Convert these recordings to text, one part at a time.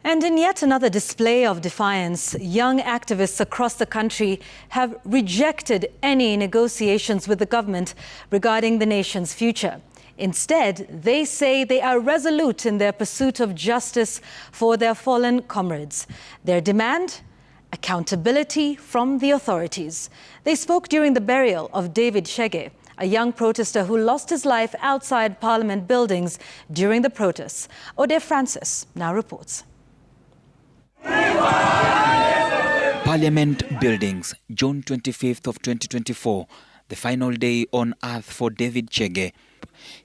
And in yet another display of defiance, young activists across the country have rejected any negotiations with the government regarding the nation's future. Instead, they say they are resolute in their pursuit of justice for their fallen comrades. Their demand? Accountability from the authorities. They spoke during the burial of David Chege, a young protester who lost his life outside Parliament buildings during the protests. Ode Francis now reports. Parliament buildings, June 25th of 2024, the final day on earth for David Chege.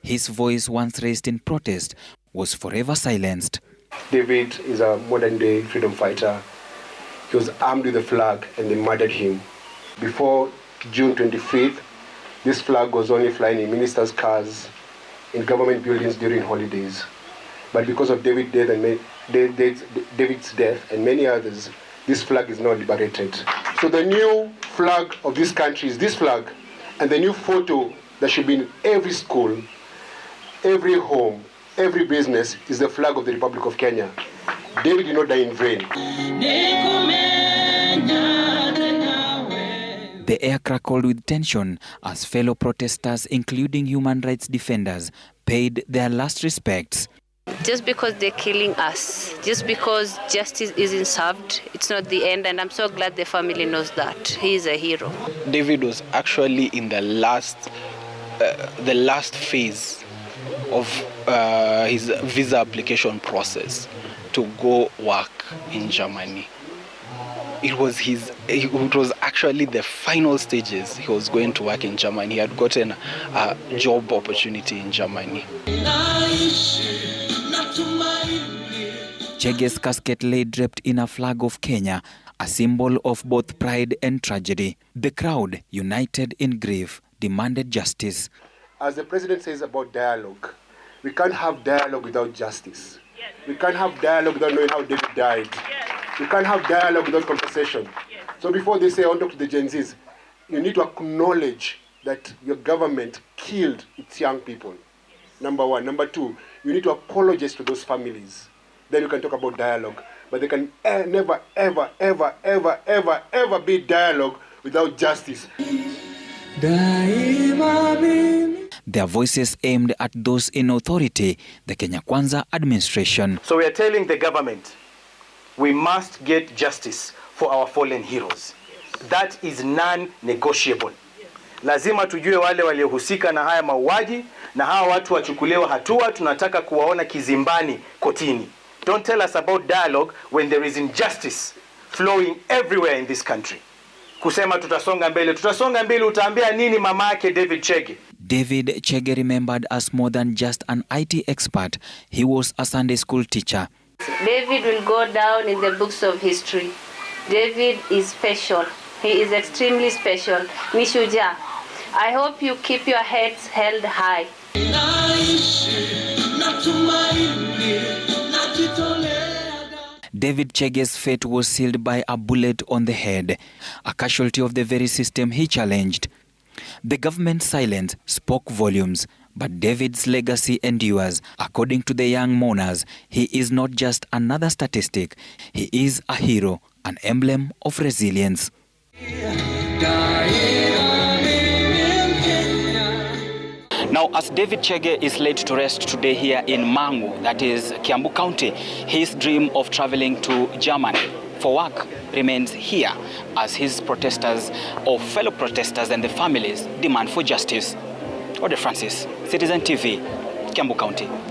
His voice, once raised in protest, was forever silenced. David is a modern-day freedom fighter. He was armed with a flag and they murdered him. Before June 25th, this flag was only flying in ministers' cars, in government buildings during holidays. But because of David's death and many others, this flag is now liberated. So the new flag of this country is this flag, and the new photo that should be in every school, every home, every business is the flag of the Republic of Kenya. David did not die in vain. The air crackled with tension as fellow protesters, including human rights defenders, paid their last respects. Just because they're killing us, just because justice isn't served, it's not the end, and I'm so glad the family knows that. He is a hero. David was actually in the last phase of his visa application process to go work in Germany. It was actually the final stages. He was going to work in Germany. He had gotten a job opportunity in Germany. Chege's casket lay draped in a flag of Kenya, a symbol of both pride and tragedy. The crowd, united in grief, demanded justice. As the president says about dialogue, we can't have dialogue without justice. Yes. We can't have dialogue without knowing how David died. Yes. We can't have dialogue without compensation. Yes. So before they say, I want to talk to the Gen Zs, you need to acknowledge that your government killed its young people. Yes. Number one. Number two, you need to apologize to those families. Then you can talk about dialogue. But there can never, ever, ever, ever, ever, ever be dialogue without justice. Their voices aimed at those in authority, the Kenya Kwanza administration. So we are telling the government, we must get justice for our fallen heroes. That is non-negotiable. Lazima tujue wale waliohusika na haya mauaji, na hawa watu wachukulewa hatua. Tunataka kuwaona kizimbani kotini. Don't tell us about dialogue when there is injustice flowing everywhere in this country. Kusema tutasonga mbele, utaambia nini mama yake David Chege? David Chege remembered as more than just an IT expert. He was a Sunday school teacher. David will go down in the books of history. David is special. He is extremely special. Nishuja, I hope you keep your heads held high. David Chege's fate was sealed by a bullet on the head, a casualty of the very system he challenged. The government's silence spoke volumes, but David's legacy endures. According to the young mourners, he is not just another statistic. He is a hero, an emblem of resilience. Now, as David Chege is laid to rest today here in Mangu, that is Kiambu County, his dream of traveling to Germany for work remains here as his protesters or fellow protesters and the families demand for justice. Ode Francis, Citizen TV, Kiambu County.